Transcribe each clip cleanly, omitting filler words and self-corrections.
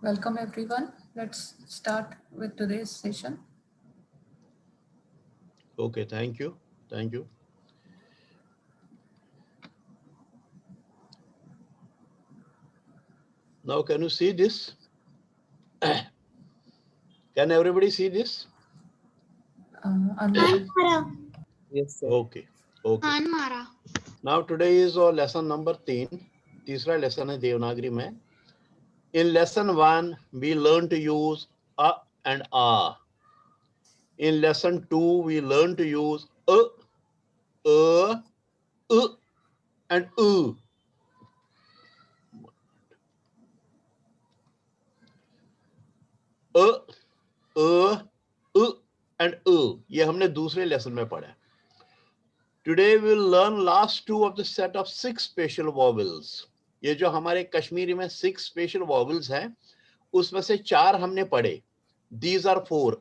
Welcome everyone. Let's start with today's session. Okay, thank you. Thank you. Now, can you see this? Can everybody see this? Yes, sir. Okay. Okay. Now, today is our lesson number 3. तीसरा lesson है देवनागरी में. In lesson 1, we learn to use a and a. In lesson 2, we learn to use and u. And u. ये हमने दूसरे lesson में पढ़ा. Today we will learn last 2 of the set of 6 special vowels. ये जो हमारे कश्मीरी में 6 special vowels हैं, उसमें से 4 हमने पढ़े. These are 4.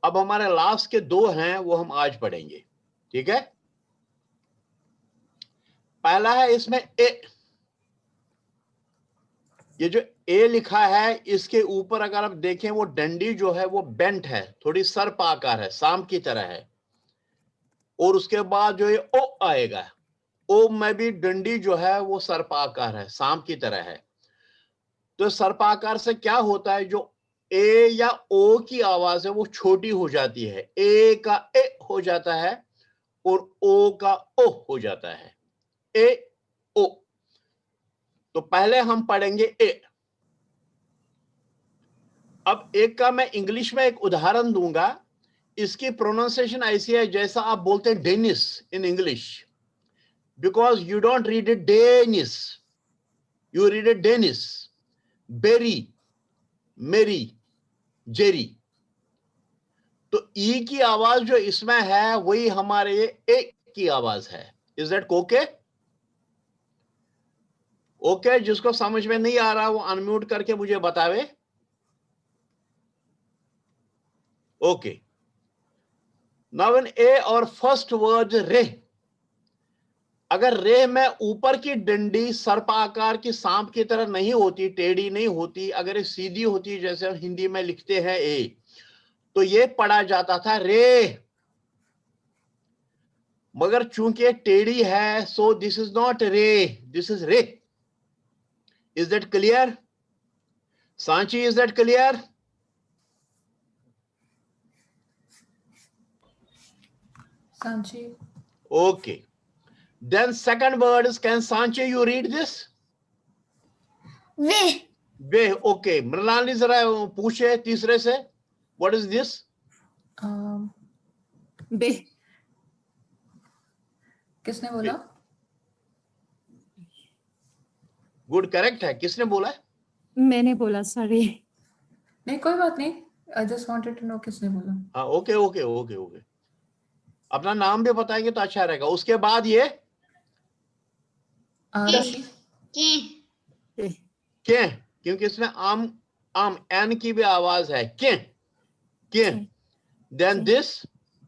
अब हमारे लास्ट के 2 हैं, वो हम आज पढ़ेंगे. ठीक है? पहला है इसमें ए. ये जो ए लिखा है, इसके ऊपर अगर आप देखें, वो डंडी जो है वो बेंट है, थोड़ी सर्प आकार है, सांप की तरह है. और उसके बाद जो ये ओ आएगा, ओ में भी डंडी जो है वो सर्पाकार है, सांप की तरह है. तो सर्पाकार से क्या होता है, जो ए या ओ की आवाज है वो छोटी हो जाती है. ए का ए हो जाता है और ओ का ओ हो जाता है. ए ओ. तो पहले हम पढ़ेंगे ए. अब एक का मैं इंग्लिश में एक उदाहरण दूंगा. इसकी प्रोनाउंसिएशन ऐसी है जैसा आप बोलते हैं Dennis in English, because you don't read it Danish, you read it Danish. Berry, Mary, Jerry. तो ई की आवाज जो इसमें है वही हमारे ए की आवाज है. Is that okay? Okay, जिसको समझ में नहीं आ रहा वो अनम्यूट करके मुझे बतावे. Okay. Now in A our first word रे. अगर रे में ऊपर की डंडी सर्प आकार की सांप की तरह नहीं होती, टेढ़ी नहीं होती, अगर ये सीधी होती जैसे हम हिंदी में लिखते हैं ए, तो ये पढ़ा जाता था रे. मगर चूंकि टेढ़ी है, सो दिस इज नॉट रे, दिस इज रे. Is that clear? Sanchi, is that clear? Sanchi. Okay. Then second word is, can Sanchi you read this? वे. वे. Okay. मृणाली जरा पूछे तीसरे से, what is this? बे. किसने बोला? गुड, करेक्ट है. किसने बोला? मैंने बोला, सॉरी. नहीं, कोई बात नहीं. I just wanted to know किसने बोला. हाँ, ओके ओके ओके ओके. अपना नाम भी बताएंगे तो अच्छा रहेगा. उसके बाद ये राशि. के, क्योंकि इसमें आम एन की भी आवाज है. के. देन दिस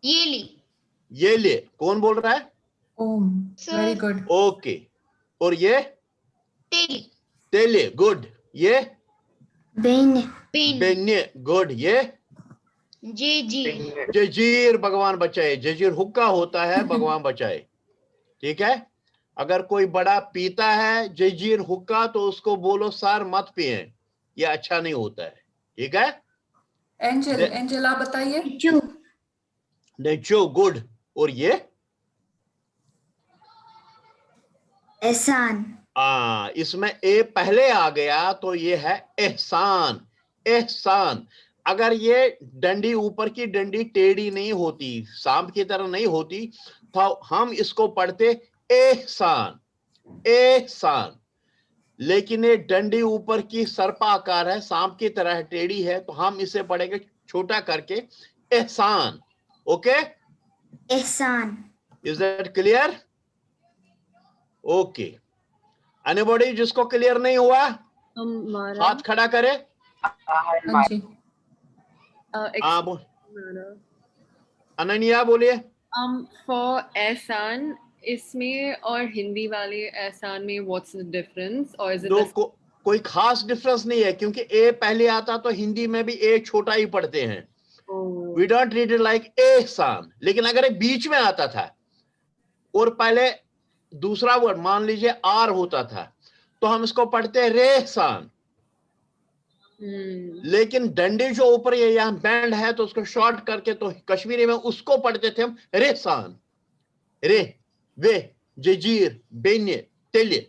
ये ले. कौन बोल रहा है? ओम. Very good. ओके. और ये तेले. गुड. ये बेन्ने. गुड. ये जजीर. भगवान बचाए. जजीर हुक्का होता है, भगवान बचाए. ठीक है? अगर कोई बड़ा पीता है जजीर हुक्का तो उसको बोलो सर मत पिए, ये अच्छा नहीं होता है. ठीक है? एंजल आप बताइए. नेचो. गुड. और ये एहसान. इसमें ए पहले आ गया तो ये है एहसान. एहसान. अगर ये डंडी, ऊपर की डंडी टेढ़ी नहीं होती, सांप की तरह नहीं होती, तो हम इसको पढ़ते एहसान. एहसान. लेकिन ये डंडी ऊपर की सर्पाकार है, सांप की तरह टेढ़ी है, तो हम इसे पढ़ेंगे छोटा करके एहसान. ओके? एहसान. Is that clear? Okay. Anybody जिसको क्लियर नहीं हुआ हाथ खड़ा करे. हाँ जी. अनन्या बोलिए. For Ehsan, इसमें और हिंदी वाले एहसान में व्हाट्स द डिफरेंस, और इज दो इट कोई खास डिफरेंस नहीं है, क्योंकि ए पहले आता तो हिंदी में भी ए छोटा ही पढ़ते हैं. We don't read it like एहसान. लेकिन अगर एक बीच में आता था और पहले दूसरा वर्ड मान लीजिए आर होता था, तो हम इसको पढ़ते हैं रेहसान. लेकिन डंडी जो ऊपर ये यहां बैंड है तो उसको शॉर्ट करके तो कश्मीरी में उसको पढ़ते थे हम रेहसान. रे, वे, जजीर, बेन्य, तेल्य.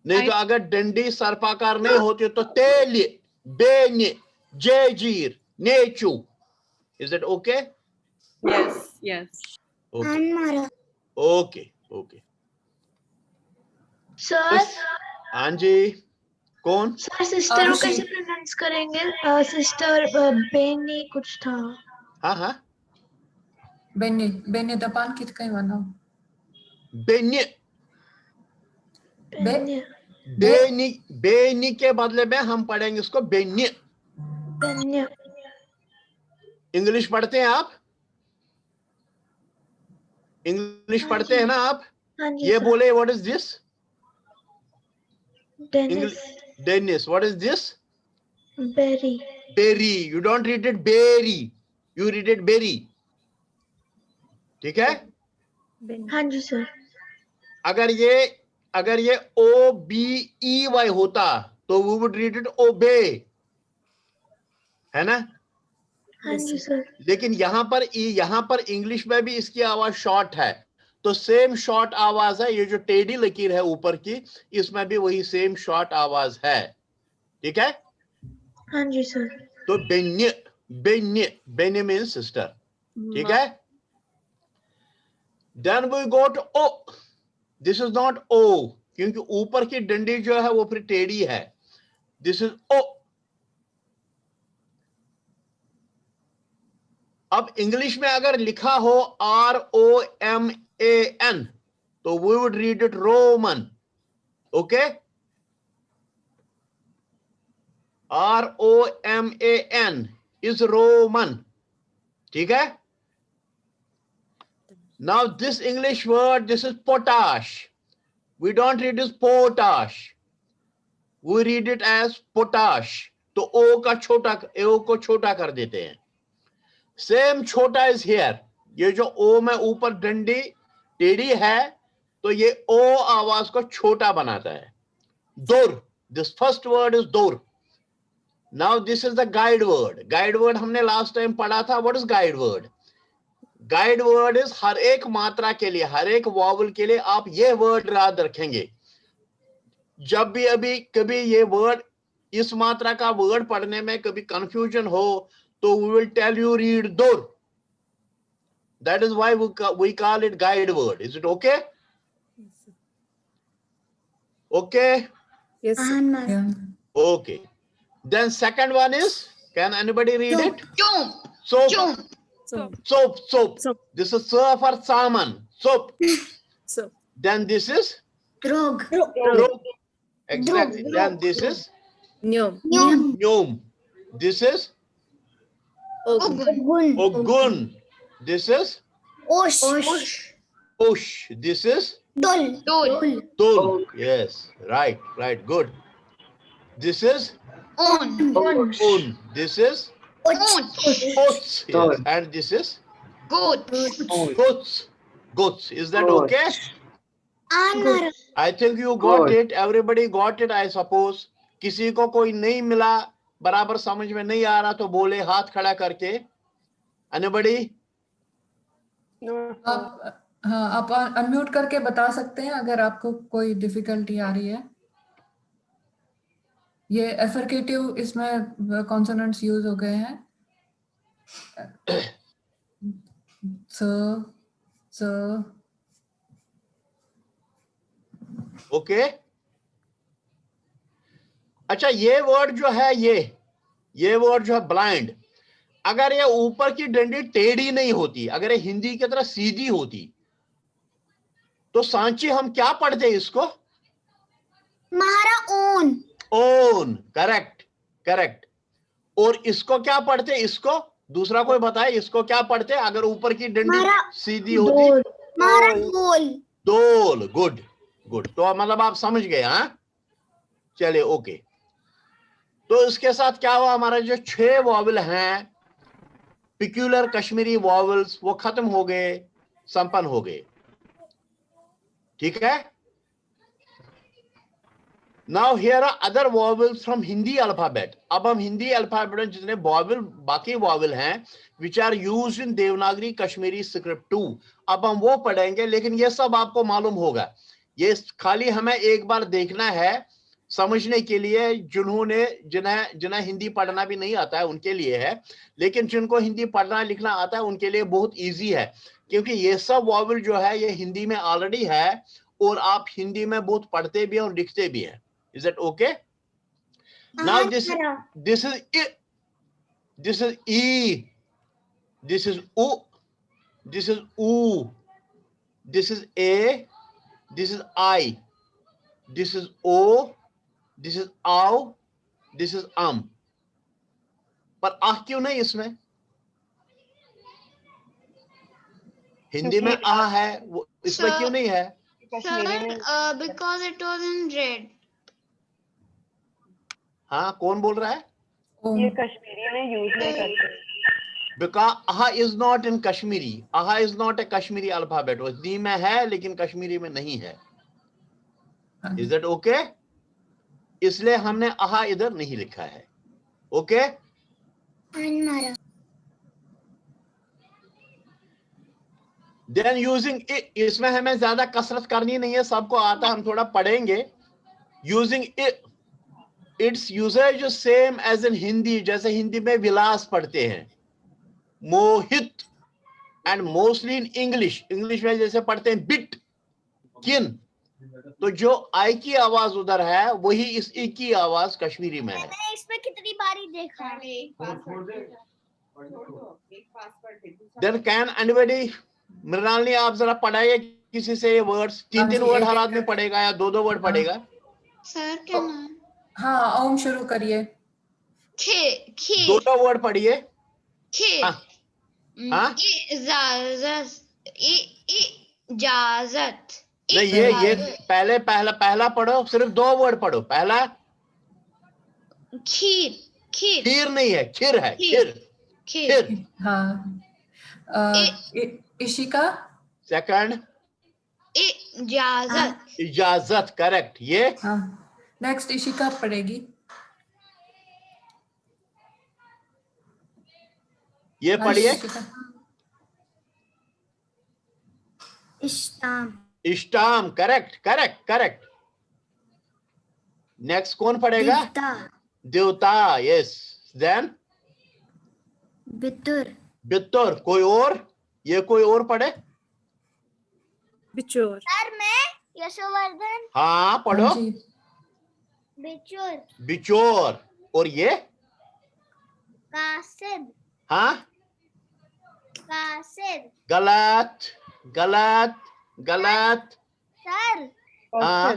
नहीं तो अगर डंडी सर्पाकार नहीं होती तो तेल्य, बेन्य, जजीर, नेचू. Is it okay? Yes yes. Anmara. Okay okay. Sir हाँ जी, कौन? सर सिस्टर को आरुषि। कैसे प्रोनाउंस करेंगे? सिस्टर बेनी कुछ था. हाँ हाँ, Benny depan kita kay mana? बेन्य. बेन्य Beni, Beni के बदले में हम पढ़ेंगे इसको बेन्य. बेन्य. इंग्लिश पढ़ते हैं आप? इंग्लिश पढ़ते हैं ना आप? हाँ जी ये सर. बोले what is this? Dennis. Dennis, what is this? Berry. Berry. You don't read it berry, you read it berry. ठीक है? हाँ जी सर. अगर ये ओ बी ई वाई होता तो वी वुड रीड इट ओबे, है ना? हाँ जी सर. लेकिन यहां पर इंग्लिश में भी इसकी आवाज शॉर्ट है, तो सेम शॉर्ट आवाज है. ये जो टेढ़ी लकीर है ऊपर की, इसमें भी वही सेम शॉर्ट आवाज है. ठीक है? हाँ जी सर. तो बेन्य, बेन्य, बेन्य मीन्स सिस्टर. ठीक है? Then we go to O. This is not O, क्योंकि ऊपर की डंडी जो है वो फिर टेढ़ी है. This is O. अब इंग्लिश में अगर लिखा हो ROMAN तो we would read it Roman. Okay? ROMAN is Roman. ठीक है? Now this English word, this is potash. We don't read it as potash. We read it as potash. तो ओ का छोटा, ओ को छोटा कर देते हैं. सेम छोटा इज हियर. ये जो ओ में ऊपर डंडी टेढ़ी है तो ये ओ आवाज को छोटा बनाता है. दोर. दिस फर्स्ट वर्ड इज दोर. Now this is the guide word. Guide word हमने लास्ट टाइम पढ़ा था. What is guide word? Guide word is हर एक मात्रा के लिए, हर एक वॉवल के लिए आप ये वर्ड याद रखेंगे. जब भी अभी कभी ये वर्ड, इस मात्रा का वर्ड पढ़ने में कभी कंफ्यूजन हो तो we will tell you read दोर. That is why we call it guide word. Is it okay? Okay? Yes, sir. Anmara. Yeah. Okay. Then second one is, can anybody read Soap. it? Soap. So, Soap. Soap. This is so for salmon. Soap. so, Then this is Drog. Drog. Exactly. Drog. Then this is Nyom. Nyom. Nyom. This is Ogun. Ogun. This is Osh. Osh. This is Dol. Tul. Yes. Right. Good. This is On. Un. This is Och. Oats. Yes. And this is Goats. Is that okay? Anmara. I think you got it. Everybody got it, I suppose. किसी को कोई नहीं मिला, बराबर समझ में नहीं आ रहा तो बोले हाथ खड़ा करके. Anybody? आप अनम्यूट करके बता सकते हैं अगर आपको कोई डिफिकल्टी आ रही है. ये एफर्केटिव, इसमें कॉन्सोनेंट्स यूज हो गए हैं. स ओके. अच्छा, ये वर्ड जो है, ये वर्ड जो है ब्लाइंड, अगर ये ऊपर की डंडी टेढ़ी नहीं होती, अगर ये हिंदी की तरह सीधी होती तो सांची हम क्या पढ़ते इसको? Mahara on. ओन. करेक्ट. और इसको क्या पढ़ते? इसको दूसरा कोई बताए, इसको क्या पढ़ते अगर ऊपर की डंडी हमारा सीधी होती? महारा गोल। दोल, गुड गुड। तो मतलब आप समझ गए, हाँ चलिए ओके। तो इसके साथ क्या हुआ, हमारा जो 6 वॉवल हैं पिक्यूलर कश्मीरी वॉवल्स वो खत्म हो गए, संपन्न हो गए, ठीक है। Now here are other vowels from Hindi alphabet. अब हम हिंदी अल्फाबेट में जितने वॉवल, बाकी वॉवल हैं which are used in Devanagari Kashmiri script 2, अब हम वो पढ़ेंगे। लेकिन ये सब आपको मालूम होगा, ये खाली हमें एक बार देखना है समझने के लिए। जिन्हें हिंदी पढ़ना भी नहीं आता है उनके लिए है, लेकिन जिनको हिंदी पढ़ना लिखना आता है उनके लिए बहुत इजी है, क्योंकि ये सब वॉवल जो है ये हिंदी में ऑलरेडी है और आप हिंदी में बहुत पढ़ते भी हैं और लिखते भी हैं। Is that okay? Now this is I, this is E, this is U, this is U, this is A, this is I, this is O, this is AU, this is पर आह क्यों नहीं इसमें? हिंदी में आह है, वो इसमें क्यों नहीं है? Sir, because it was in red. हाँ, कौन बोल रहा है? ओम। कश्मीरी में यूज नहीं करते। Because aha is not in Kashmiri. Aha is not a Kashmiri alphabet. वो हिंदी में है लेकिन कश्मीरी में नहीं है। Is that okay? इसलिए हमने aha इधर नहीं लिखा है। Okay? Then using it, इसमें हमें ज्यादा कसरत करनी नहीं है, सबको आता, हम थोड़ा पढ़ेंगे। Using it, its usage is same as in Hindi, जैसे हिंदी में विलास पढ़ते हैं, मोहित, and mostly in English, English में जैसे पढ़ते हैं बिट, किन, तो जो आई की आवाज उधर है वही इस ई की आवाज कश्मीरी में है। मैंने इसमें कितनी बारी देखा। Then can anybody, मृणालिनी आप जरा पढ़ाइए किसी से ये वर्ड्स, 3 वर्ड हर आदमी पढ़ेगा या 2 वर्ड पढ़ेगा? सर क्या नाम? हाँ, ओम शुरू करिए। खे 2 वर्ड पढ़िए। खे हाँ? इजाजत। नहीं, ये पहला पढ़ो, सिर्फ 2 वर्ड पढ़ो। पहला खीर। खीर नहीं है, खीर है, खीर। हाँ, इशिका। सेकंड इजाजत, करेक्ट। ये हाँ, नेक्स्ट इशिका पढ़ेगी। ये पढ़िए। इष्टाम, करेक्ट। नेक्स्ट कौन पढ़ेगा? देवता, यस। देन बितुर, कोई और? ये कोई और पढ़े? बिचौर। सर मैं यशोवर्धन। हाँ पढ़ो। बिचौर। और ये कासिद। हाँ, कासिद। गलत। सर हाँ,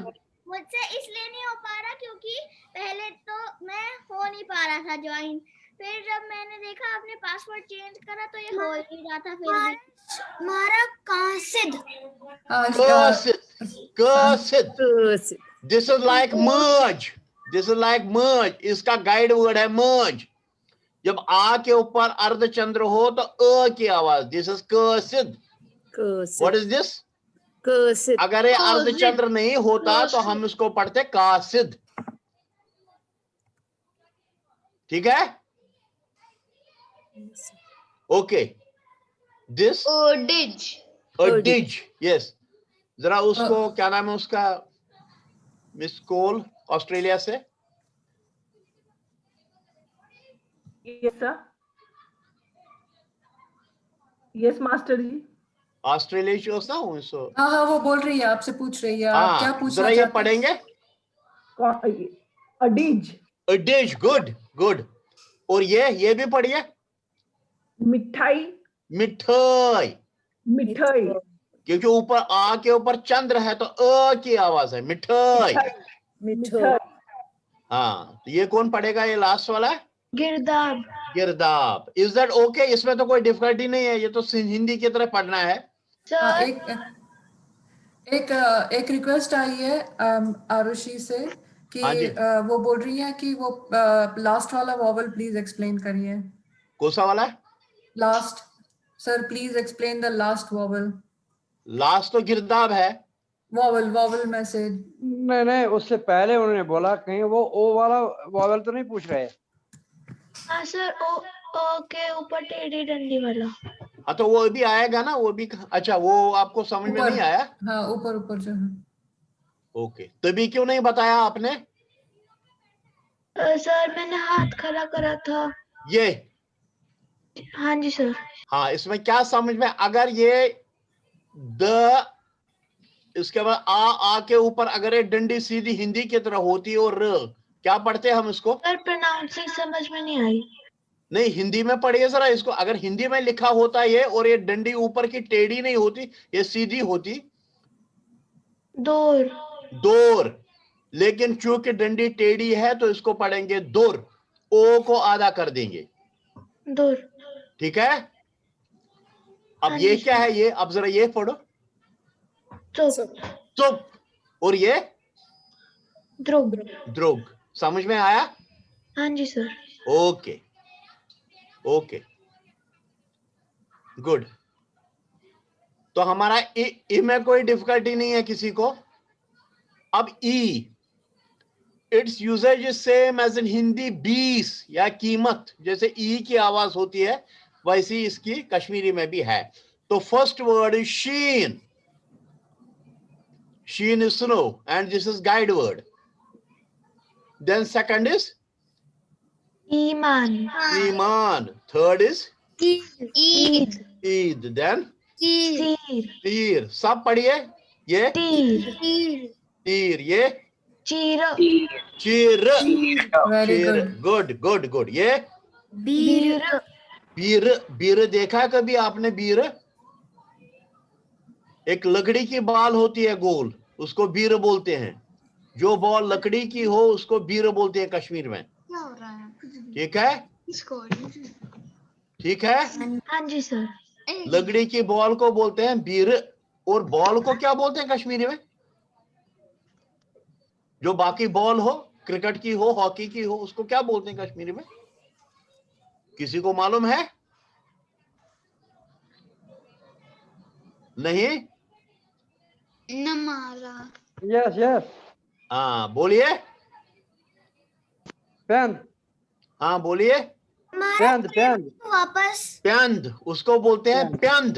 मुझसे इसलिए नहीं हो पा रहा क्योंकि पहले तो मैं हो नहीं पा रहा था ज्वाइन, फिर जब मैंने देखा आपने पासवर्ड चेंज करा तो ये हो ही रहा था। फिर भी मारा कासिद। कासिद। दिस इज लाइक मर्ज। इसका गाइड वर्ड है मर्ज। जब आ के ऊपर अर्धचंद्र हो तो अ की आवाज, दिस इज कासिद। What is this? कासिद। अगर ये अर्धचंद्र नहीं होता तो हम इसको पढ़ते कासिद, ठीक है? ओके, दिस डिज, यस। जरा उसको क्या नाम है उसका, मिस कोल ऑस्ट्रेलिया से। यस सर, यस मास्टर जी। ऑस्ट्रेलिया से होता हूँ सो। हाँ, वो बोल रही है, आपसे पूछ रही है। आप क्या पूछना जरा ये पढ़ेंगे। डिज, गुड। और ये भी पढ़िए। मिठाई। क्योंकि ऊपर आ के ऊपर चंद्र है तो अ की आवाज है, मिठाई। हाँ, तो ये कौन पढ़ेगा? ये लास्ट वाला है, गिरदाब। Is that okay? इसमें तो कोई डिफिकल्टी नहीं है, ये तो हिंदी की तरह पढ़ना है। हाँ, सर एक रिक्वेस्ट आई है आरुषि से कि हाँ जी। वो बोल रही है कि वो लास्ट वाला वॉवल प्लीज एक्सप्लेन करिए। कौन सा वाला? Last sir, please explain the last vowel. Last तो गिरदाब है। वॉवल में से नहीं नहीं, उससे पहले उन्होंने बोला कहीं वो ओ वाला वॉवेल तो नहीं पूछ रहे। हाँ सर, ओ के ऊपर टेढ़ी डंडी वाला। हाँ तो वो भी आएगा ना, वो भी। अच्छा, वो आपको समझ में ऊपर, नहीं आया? हाँ ऊपर ऊपर जो है। ओके, तभी क्यों नहीं बताया आपने? सर मैंने हाथ खड़ा करा था। ये हाँ जी सर। हाँ, इसमें क्या समझ में, अगर ये द, इसके बाद आ के ऊपर अगर ये डंडी सीधी हिंदी की तरह होती और र, क्या पढ़ते हम इसको? सर प्रोनाउंसिंग समझ में नहीं आई। नहीं, हिंदी में पढ़िए जरा इसको। अगर हिंदी में लिखा होता ये और ये डंडी ऊपर की टेढ़ी नहीं होती, ये सीधी होती, दूर। दोर। लेकिन चूंकि डंडी टेढ़ी है तो इसको पढ़ेंगे दोर, ओ को आधा कर देंगे। दूर। ठीक है। अब हाँ ये जी। क्या है? ये अब जरा ये पढ़ो, चुप। चुप। और ये ध्रुव। द्रुग। समझ में आया? हाँ जी सर। Okay okay, good. तो हमारा ई में कोई डिफिकल्टी नहीं है किसी को। अब E, it's usages is same as in Hindi 20 या कीमत। जैसे ई की आवाज होती है वैसी इसकी कश्मीरी में भी है। तो फर्स्ट वर्ड इज शीन, शीन is snow and this is guide word. Then second is ईमान। ईमान, third is Eid. Eid, then तीर। तीर। सब पढ़िए। ये तीर। तीर, ये चीर। चीर, वेरी चीर। गुड। Good good good. ये बीर। बीर, बीर देखा है कभी आपने? बीर एक लकड़ी की बाल होती है गोल, उसको बीर बोलते हैं। जो बॉल लकड़ी की हो उसको बीर बोलते हैं कश्मीर में। ठीक है, ठीक है। हाँ जी सर। लकड़ी की बॉल को बोलते हैं बीर। और बॉल को क्या बोलते हैं कश्मीरी में? जो बाकी बॉल हो, क्रिकेट की हो, हॉकी की हो, उसको क्या बोलते हैं कश्मीरी में? किसी को मालूम है? नहीं? यस यस, हाँ बोलिए। पेंद हाँ बोलिए। पेंद पेंद वापस प्यांद, उसको बोलते हैं प्यांद।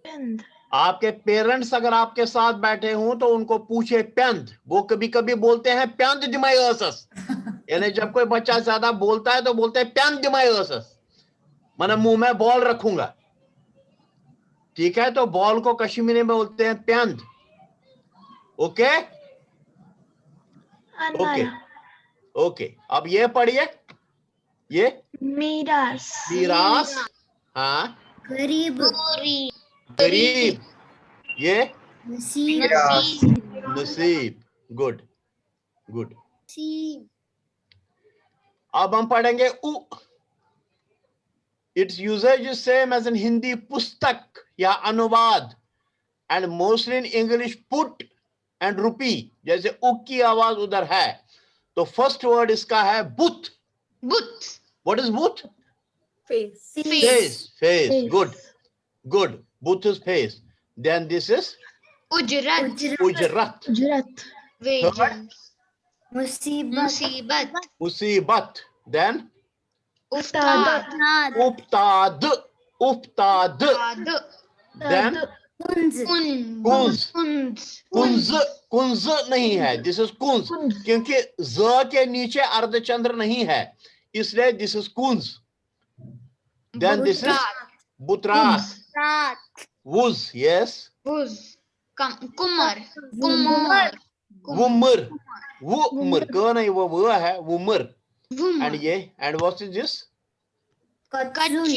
पेंद। आपके पेरेंट्स अगर आपके साथ बैठे हों तो उनको पूछे प्यांद। वो कभी कभी बोलते हैं प्यांद दिमाई असस, यानी जब कोई बच्चा ज्यादा बोलता है तो बोलते हैं प्यांद दिमाई असस, मैंने मुंह में बॉल रखूंगा। ठीक है, तो बॉल को कश्मीरी में बोलते हैं प्यांद। Okay okay okay. अब ये पढ़िए, ये मीरास। मीरास। हाँ, गरीब, गरीब। ये नसीब, नसीब। Good good. नसीब, अब हम पढ़ेंगे उ। Its usages is same as in Hindi पुस्तक या अनुवाद, and mostly in English put and rupee. जैसे उ की आवाज उधर है, तो फर्स्ट वर्ड इसका है बुत। Booth. व्हाट इज बुत? Face. Face, face. Good good, बुत is face. Then this is Ujrat. उजरत। जुरत। Wages. मुसीबत, मुसीबत। देन उस्ताद। उफ्ताद, उफ्ताद। देन कुंज, कुंज, कुंज, कुंज नहीं है, दिस इज कुंज, क्योंकि ज के नीचे अर्धचंद्र नहीं है, इसलिए दिस इज कुंज। देन दिस इज बुतरास, रात, वुज, यस, Kumar. कुमर, वुमर, वुमर, क नहीं, वो है वुमर। एंड ये, एंड व्हाट इज दिस? कचुल,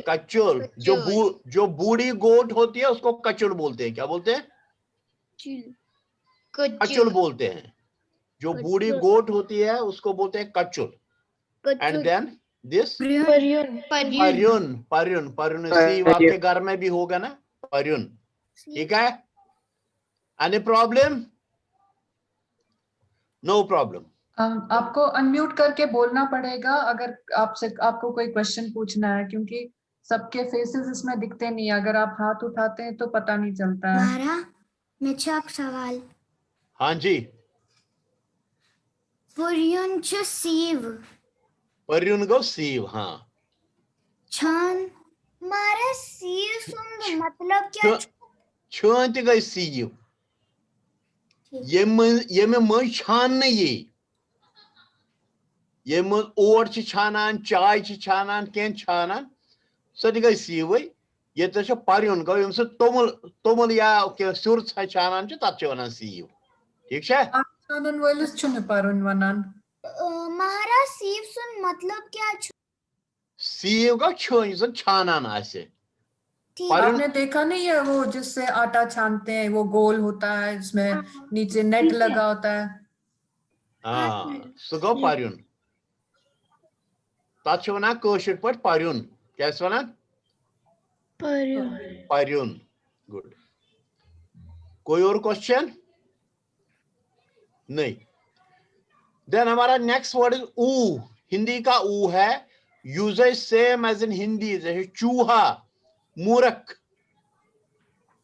कचुल। जो बूढ़ी गोट होती है उसको कचुल बोलते हैं। क्या बोलते हैं? कचुल बोलते हैं। जो बूढ़ी गोट होती है उसको बोलते हैं कचुल। And then this Paryun. पर्युन, पर्युन, पर्युन सी आपके घर में भी होगा ना, पर्युन, ठीक है? Any problem? No problem. आपको अनम्यूट करके बोलना पड़ेगा अगर आपको कोई क्वेश्चन पूछना है, क्योंकि सबके फेसेस इसमें दिखते नहीं है। अगर आप हाथ उठाते हैं तो पता नहीं चलता है। सवाल हाँ जी, पुर्युंच सीव पर्युन को सीव, हाँ। छान मारा सीव सुन मतलब क्या? छान गई सीव, ये में मज छान ये ओट छानान, चाय छानान, कह छानान, सो गई सीव। ये तो पर्युन गो यम तोमुल या सुर छानान तथ वन सीव, ठीक है? छानन वोलिस छुन पर्युन वनान। महाराज सीव सुन मतलब क्या? सीव गो छन छानान आसे। आपने देखा नहीं है वो जिससे आटा छानते हैं, वो गोल होता है, इसमें नीचे नेट लगा होता है। हाँ, सो गो पर्युन, तथ वन कशर पे पर्युन, क्या वन? Paryun. पर्युन, गुड। कोई और क्वेश्चन? नहीं। देन हमारा नेक्स्ट वर्ड इज ऊ। हिंदी का ऊ है, usages same as in Hindi, जैसे चूहा, मूर्ख,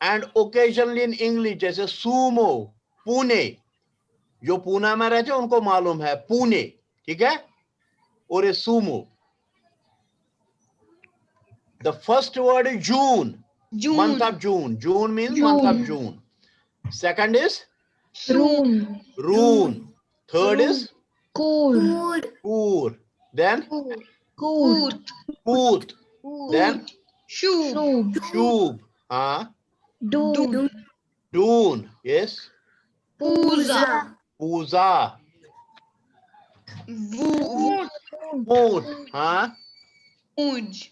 एंड ओकेजनली इन इंग्लिश जैसे सूमो, पुणे। जो पूना में रहते हैं उनको मालूम है पुणे, ठीक है? और ये Sumo. The first word is June, month of June. June means month of June. Second is Roon. Roon. Third is Cool. Koor. Then Coot. Poot. Then Shoob. Shoob. Doon. Doon. Yes. Pooza. Pooza. Moot. Muj.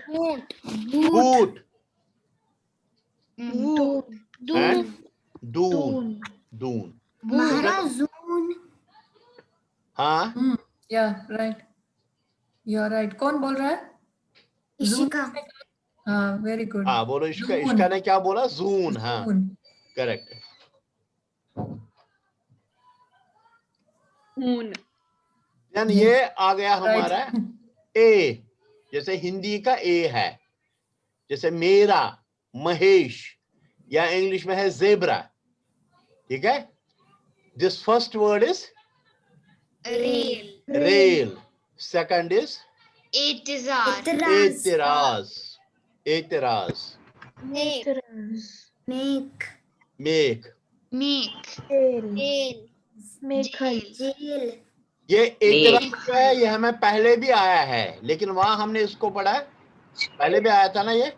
Boot. Doon. And Doon. Doon. महाराज जून या right, you are right. कौन बोल रहा है? इशिका हाँ, very good. हाँ, बोलो। इसका ने क्या बोला? जून। हाँ, करेक्ट। Hoon. देन ये आ गया हमारा ए। जैसे हिंदी का ए है, जैसे मेरा, महेश, या इंग्लिश में है जेब्रा, ठीक है? This first word is rail, second is एतराज, एतराज, मेक मेक। Mekhal. जेल ये एतराज जो है ये हमें पहले भी आया है, लेकिन वहां हमने इसको पढ़ा है, पहले भी आया था ना ये?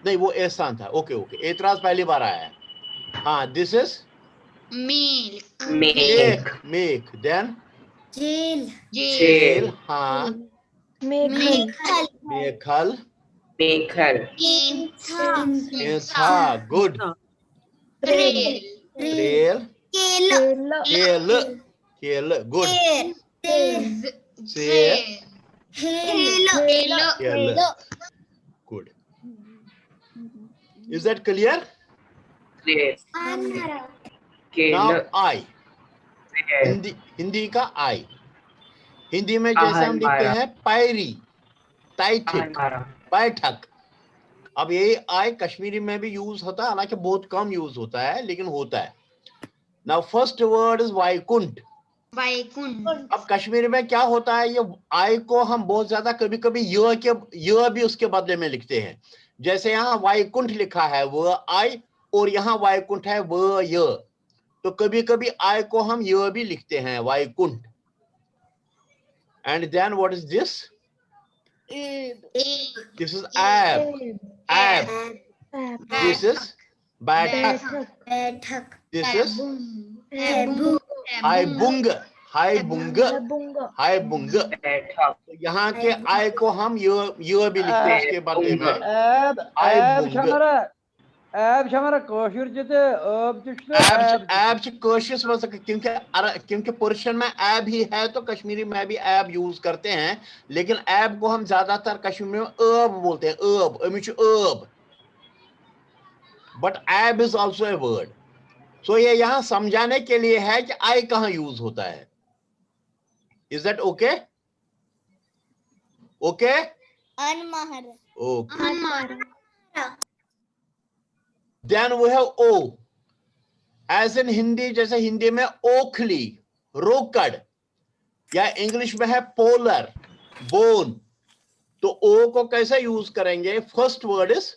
नहीं, वो एहसान था। ओके ओके, एतराज पहली बार आया है। हाँ, this is make, make. Then jail. हाँ, Mekhal. मेखल, इंथा गुड। Rail, Kela. केल, केल, गुड। सेल, केल, good. Is that clear? Now I. Hindi का आई। हिंदी में जैसे हम लिखते हैं पैरी, तैथिक, बैठक। अब ये आई कश्मीरी में भी यूज होता है, हालांकि बहुत कम यूज होता है, लेकिन होता है। नाउ फर्स्ट वर्ड इज वाइकुंठ। अब कश्मीरी में क्या होता है, ये आई को हम बहुत ज्यादा कभी कभी य भी उसके बदले में लिखते हैं। जैसे यहाँ वाइकुंठ लिखा है वो आई, और यहाँ वाइकुंठ है वो य, तो कभी कभी आई को हम य भी लिखते हैं, वाइकुंठ। And then what is this? This is एब, एब। दिस इज बैठक। दिस इज हाइबुंग, हाइबुंग, हाइबुंग। तो यहाँ के आई को हम य भी लिखते हैं उसके बदले में, ऐब हाइबुंग। छानरा, ऐब हमारा कौशर जते अब ऐब कोशिश में क्योंकि पर्शियन में ऐब ही है तो कश्मीरी में भी ऐब यूज करते हैं, लेकिन ऐब को हम ज्यादातर कश्मीरी में अब बोलते हैं, अब अमिच अब, बट ऐब इज आल्सो ए वर्ड। सो ये यहां समझाने के लिए है कि आई कहां यूज होता है। Is that okay? Okay, Anmahar, okay. Then we have O, as in Hindi, जैसे हिंदी में ओखली, रोकड़, या इंग्लिश में है पोलर, बोन। तो ओ को कैसे यूज करेंगे? फर्स्ट वर्ड इज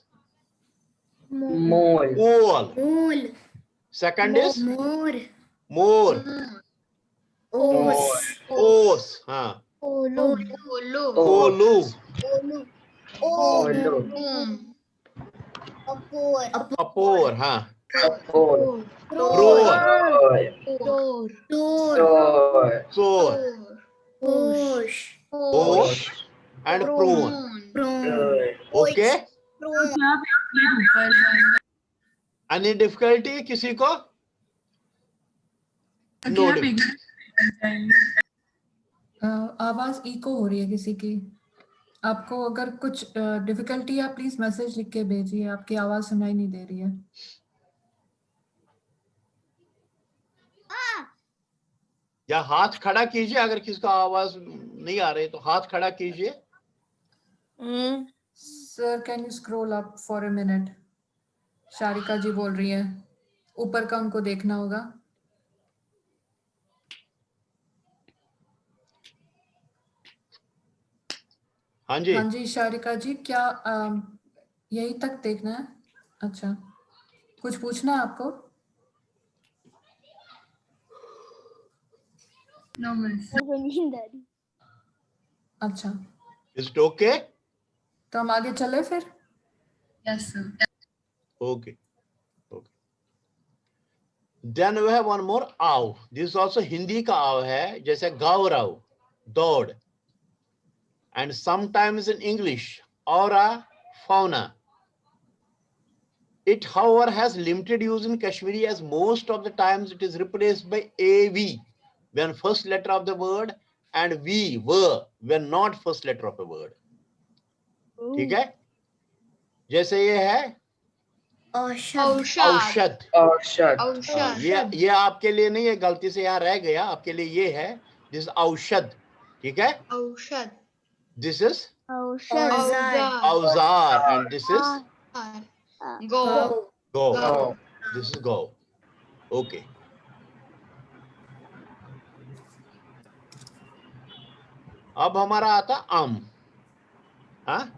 मोल, ओल, मूल, सेकंड इज मोर, मोर, ओस, ओस, हाँ, ओलो, ओलू, ओलो, अपोर, अपोर, हाँ, रोर, रोर, डोर, सोर, होश, होश, and prune. Okay, any difficulty किसी को? नो आवाज इको हो रही है किसी की। आपको अगर कुछ डिफिकल्टी है प्लीज मैसेज लिख के भेजिए, आपकी आवाज सुनाई नहीं दे रही है। या हाथ खड़ा कीजिए, अगर किसका आवाज नहीं आ रही तो हाथ खड़ा कीजिए। Sir can you scroll up for a minute? Sharika ji बोल रही है, ऊपर का उनको देखना होगा। हाँ जी, हाँ जी शारिका जी, क्या यही तक देखना है? अच्छा, कुछ पूछना है आपको? No, miss. नींद आ रही। अच्छा, इज इट ओके? तो हम आगे चले फिर। Yes, sir. Okay, okay. Then we have one more, आव। दिस आल्सो हिंदी का आव है, जैसे गौरव, दौड़, and sometimes in English aura, fauna. It, however, has limited use in Kashmiri, as most of the times it is replaced by AV when first letter of the word and V, were, when not first letter of a word. ठीक है? जैसे ये है औषध। औषध। ये आपके लिए नहीं है, गलती से यहाँ रह गया, आपके लिए ये है, दिस औषध। ठीक है? औषध। दिस इज औजार। औजार, and this is go. go. Go. This is go. Okay. अब हमारा आता आम। हाँ,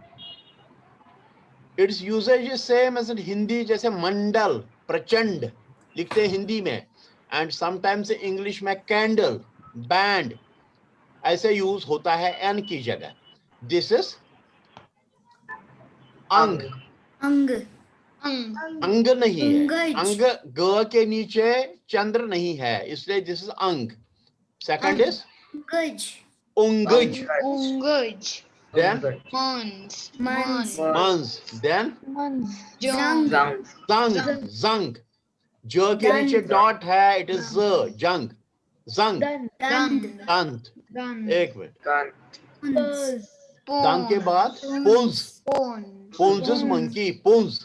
it's usage is same as in Hindi, जैसे मंडल, प्रचंड लिखते हैं हिंदी में, एंड समटाइम्स इंग्लिश में कैंडल, बैंड, ऐसे यूज होता है एन की जगह। दिस इज अंग। अंग, अंग नहीं है, अंग ग के नीचे चंद्र नहीं है, इसलिए दिस इज अंग। सेकंड इज गज, उंगज, उंगज। then मंस, mans, then जंग, zang, zang, जो के नीचे डॉट है, इट इज जंग, जंग, दंद, दंत। एक मिनट, दंत के पोन। बाद पुंज, पुंज इज मंकी, पुंज,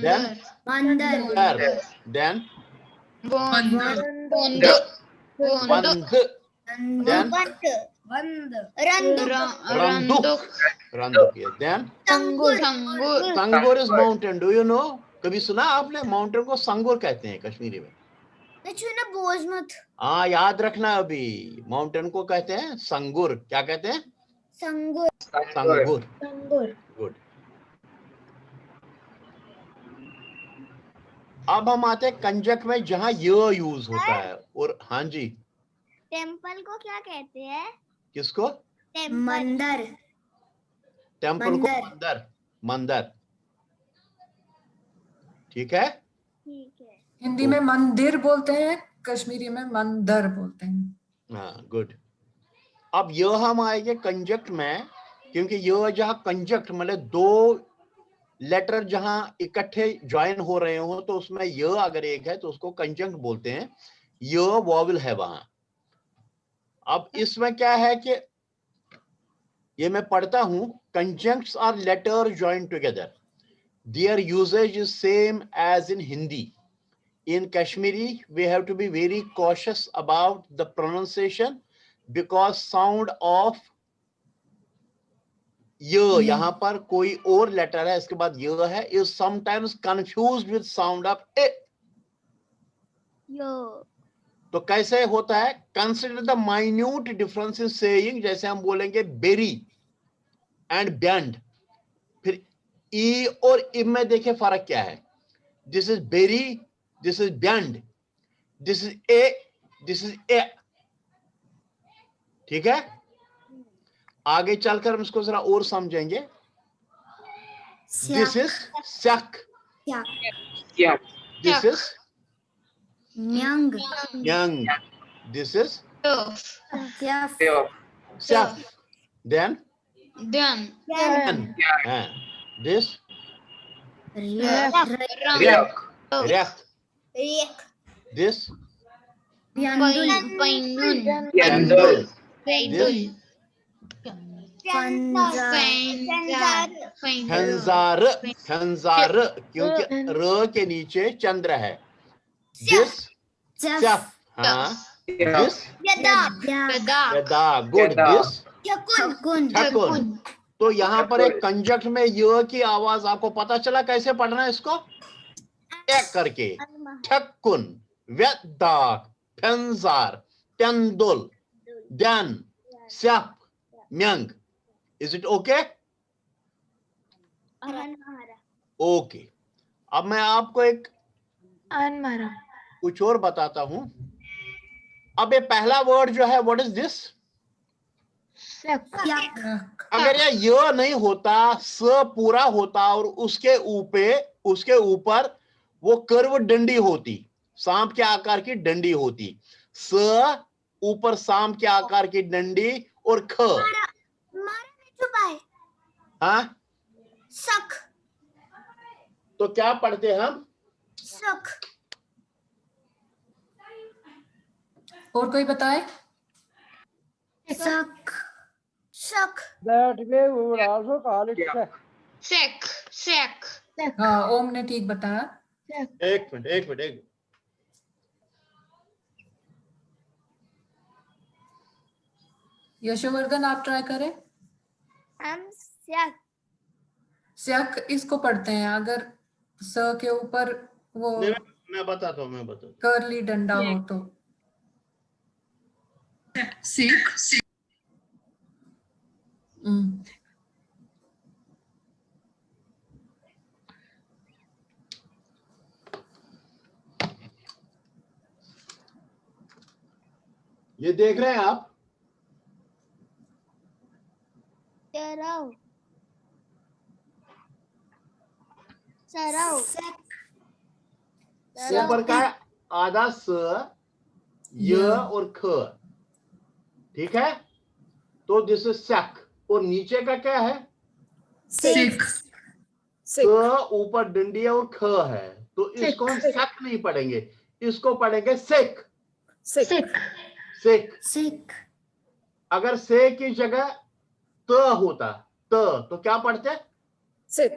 then मंदर, then बंद। बंद, then रंदुक, रंदुक, then संगुर, संगुर is mountain. Do you know, कभी सुना आपने माउंटेन को संगुर कहते हैं कश्मीरी में? बोझ मत, हाँ, याद रखना, अभी माउंटेन को कहते हैं संगुर। क्या कहते हैं? संगुर, संगुर। संगुर, गुड। अब हम आते हैं कंजक में, जहां य यूज होता है। और हाँ जी, टेम्पल को क्या कहते हैं? किसको? मंदिर, टेम्पल को मंदिर, मंदिर। ठीक है? ठीक है। हिंदी में मंदिर बोलते हैं, कश्मीरी में मंदर बोलते हैं। हाँ, गुड। अब यह हम आएंगे कंजक्ट में, क्योंकि यह जहां कंजक्ट मतलब दो लेटर जहां इकट्ठे ज्वाइन हो रहे हो तो उसमें य अगर एक है तो उसको कंजंक्ट बोलते हैं, य वॉवल है वहां। अब इसमें क्या है कि ये मैं पढ़ता हूं, conjuncts are letter join together, their usage is same as in Hindi. In Kashmiri, we have to be very cautious about the pronunciation because sound of y, यहाँ पर कोई और लेटर है इसके बाद y है, is sometimes confused with sound of a. तो कैसे होता है? Consider the minute difference in saying, जैसे हम बोलेंगे berry and band, फिर e और im में देखें फर्क क्या है। This is berry, this is band, this is a, this is a। ठीक है, आगे चलकर हम इसको जरा और समझेंगे। दिस इज शक, this is Young. Young, this is Self. Safe, then Done. This Rek. रेख, दिस Painun. Candle, Painun. खंजार, खंजार क्योंकि र के नीचे चंद्र है। दिस सेफ, हाँ, दिस वेदा, गुड, दिस ठकुन। तो यहाँ पर एक कंजक्ट में य की आवाज आपको पता चला कैसे पढ़ना है इसको, एक करके, ठकुन, वेदा, खंजार, तेंदुल, दन, सेफ, म्यंग। Is it okay? ओके, अब मैं आपको एक कुछ और बताता हूं। अब ये पहला वर्ड जो है, व्हाट इज दिस? अगर ये नहीं होता, स पूरा होता और उसके ऊपर वो कर्व डंडी होती, सांप के आकार की डंडी होती, स ऊपर सांप के आकार की डंडी और ख, हाँ, Suck. तो क्या पढ़ते हम? Suck. और कोई बताए? Suck. Suck. That way we would also call it Sec. Sec. हाँ, ओम ने ठीक बताया। एक मिनट। यशोवर्धन आप ट्राई करें। Suck. स्यक इसको पढ़ते हैं अगर स के ऊपर वो मैं बताता हूँ कर्ली डंडा हो तो। Sick. ये देख रहे हैं आप? ऊपर का आधा स, य और ख, ठीक है? तो दिस इज सक, और नीचे का क्या है? सिक। स ऊपर डंडी और ख है, तो इसको हम सक नहीं पढ़ेंगे, इसको पढ़ेंगे सिक। सिक। अगर से की जगह त होता, तो क्या पढ़ते? Sit.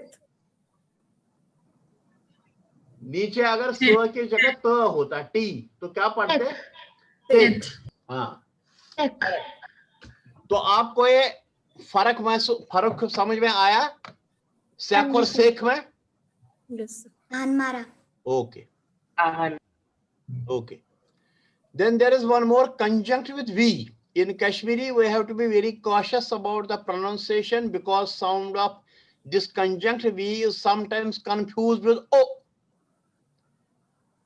नीचे अगर स की जगह त होता, टी, तो क्या पढ़ते? सिक। हाँ, तो आपको ये फर्क समझ में आया सेक और सेक में? Yes. Okay. Okay. Then there is one more, conjunct with V. In Kashmiri, we have to be very cautious about the pronunciation because sound of this conjunct V is sometimes confused with O.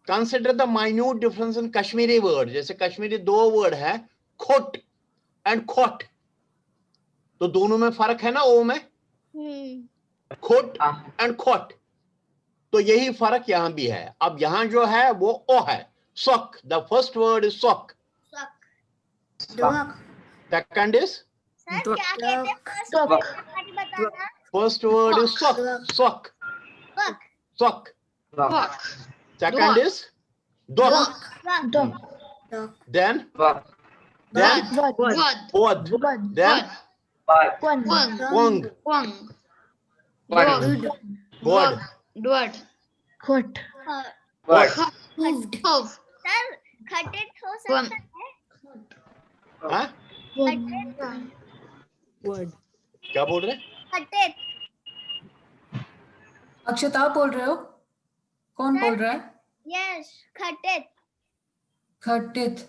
Consider the minute difference in Kashmiri word. जैसे कश्मीरी दो word है, खोट and खोट, तो दोनों में फर्क है ना ओ में, खोट एंड खोट, तो यही फर्क यहां भी है। अब यहां जो है वो ओ है, sock. The first word is sock. Second is? Sir क्या कहते हैं? First word is sock. Sock. Swak. Walk. Second Dwak. is dwak. Dog. Then Wad. then Wad. od. Then Wad. One. Wang. wang. Wang. Wad. Dwad. God. Dwad. What? What? Hov. Sir खटित हो Wang. सकता है हाँ? Word. क्या बोल रहे हैं? खटित अक्षत आप बोल रहे हो? कौन बोल रहा है? यस खटित खटित।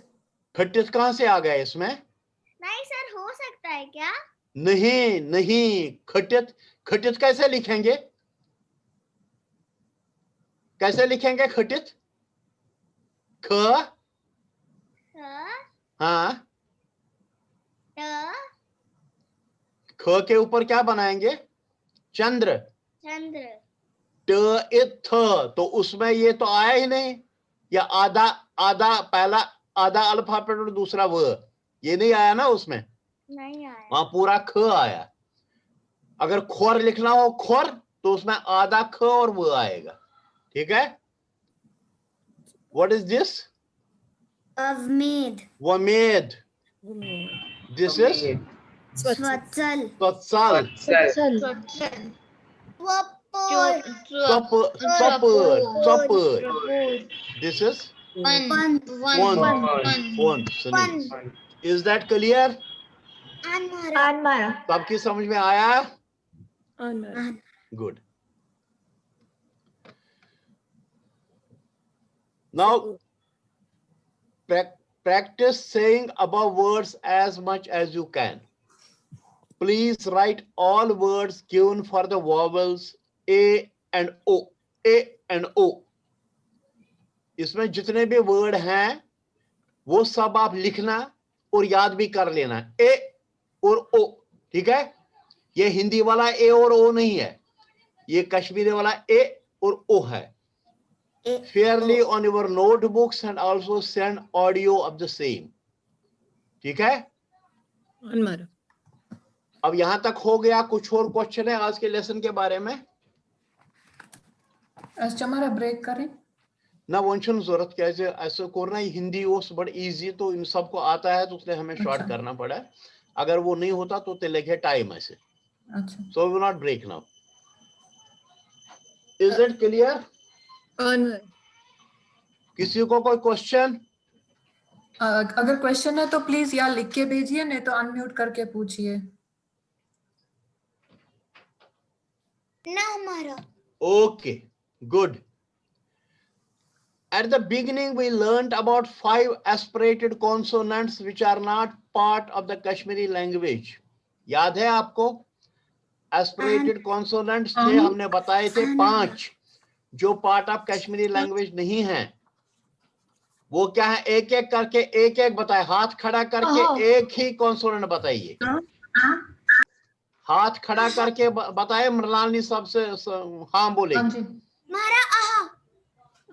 खट्टित कहाँ से आ गया इसमें? नहीं सर हो सकता है क्या नहीं नहीं, खट्टित खट्टित कैसे लिखेंगे? कैसे लिखेंगे खट्टित? ख हाँ, ट ख के ऊपर क्या बनाएंगे? चंद्र। चंद्र ट इत थ, तो उसमें ये तो आया ही नहीं, या आधा आधा, पहला आधा अल्फाबेट और दूसरा व, ये नहीं आया ना उसमें, नहीं आया वहां पूरा ख आया। अगर खोर लिखना हो खोर, तो उसमें आधा ख और व आएगा। ठीक है? What is this? Avmed. वमेद। This is Swatsal. तत्सल। वपोर Chopper. This is One. one. Sneeze. Is that clear? Anmara. सबकी समझ में आया? Anmar. Good. Now, practice saying above words as much as you can. Please write all words given for the vowels A and O. A and O. इसमें जितने भी word हैं वो सब आप लिखना और याद भी कर लेना। ए और ओ, ठीक है? ये हिंदी वाला ए और ओ नहीं है, ये कश्मीरी वाला ए और ओ है। Fairly on your notebooks and also send audio of the same. ठीक है? Anmar. अब यहां तक हो गया। कुछ और क्वेश्चन है आज के लेसन के बारे में? अच्छा हमारा ब्रेक करें? ना वंशन जरूरत कैसे ऐसे करना, हिंदी ओस बड़ इजी, तो इन सबको आता है तो उसने हमें शॉर्ट अच्छा। करना पड़ा। अगर वो नहीं होता तो लेके टाइम ऐसे। अच्छा। So we will not break now. Is it clear? Anmar. किसी को कोई क्वेश्चन? अगर क्वेश्चन है तो प्लीज या लिख के भेजिए, नहीं तो अनम्यूट करके पूछिए। ना हमारा। Okay, good. At the beginning, we learned about 5 aspirated consonants which are not part of the Kashmiri language. याद है आपको? Aspirated consonants थे, हमने बताए थे 5 जो पार्ट ऑफ कश्मीरी लैंग्वेज नहीं है। वो क्या है? एक एक करके एक एक बताए, हाथ खड़ा करके एक ही कॉन्सोनेंट बताइए। हाथ खड़ा करके बताए। मृणालिनी सबसे हाँ बोले। हाँ जी। हमारा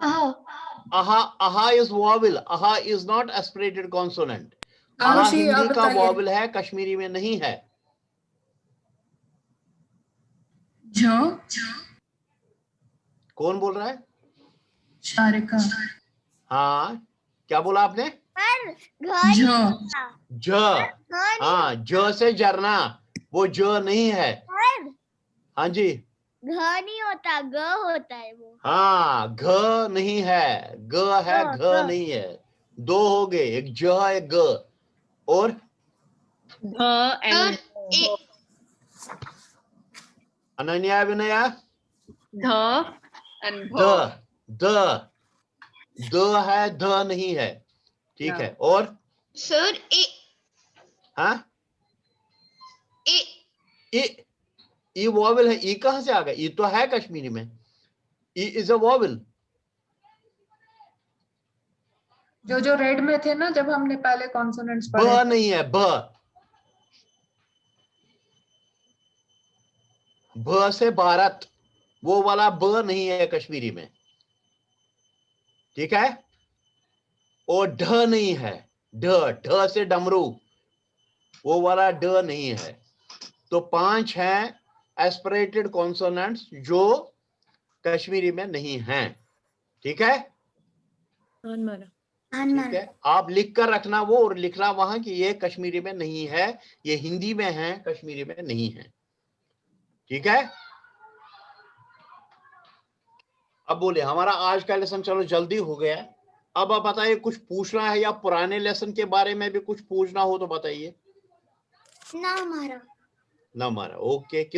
आहा। आहा, आहा इज वॉवल, आहा इज नॉट एस्पिरेटेड कॉन्सोनेंट। आहा आरुषि, आप हिंदी का बताइए। वॉवल है, कश्मीरी में नहीं है। जो कौन बोल रहा है? शारिका। हाँ, क्या बोला आपने? पर घर जो ज। हाँ, ज से झरना, वो ज नहीं है। हाँ जी, घ नहीं होता, ग होता है वो। हाँ, घ नहीं है, ग है, घ नहीं है। दो हो गए, एक ज है, एक ग। और The and Ananya Vinaya? the and the, the, the है, ध नहीं है। ठीक है। और Sir, हाँ, A. ई वॉवल है। ई कहां से आ गया? ई तो है कश्मीरी में। E is a vowel. जो रेड में थे ना जब हमने पहले कॉन्सोनेंट्स ब पढ़े। नहीं है, ब। भ से भारत, वो वाला ब नहीं है कश्मीरी में। ठीक है? और ढ नहीं है, ढ, ढ से डमरू, वो वाला ड नहीं है। तो 5 हैं एस्पिरेटेड कॉन्सोनेंट्स जो कश्मीरी में नहीं है। ठीक है, Anmara. ठीक है। आप लिख कर रखना वो और लिखना वहां कि ये कश्मीरी में नहीं है, ये हिंदी में है, कश्मीरी में नहीं है। ठीक है, अब बोले हमारा आज का लेसन चलो जल्दी हो गया। अब आप बताइए कुछ पूछना है या पुराने लेसन के बारे में भी कुछ पूछना हो तो बताइए। ना हमारा ना हमारा ओके। किस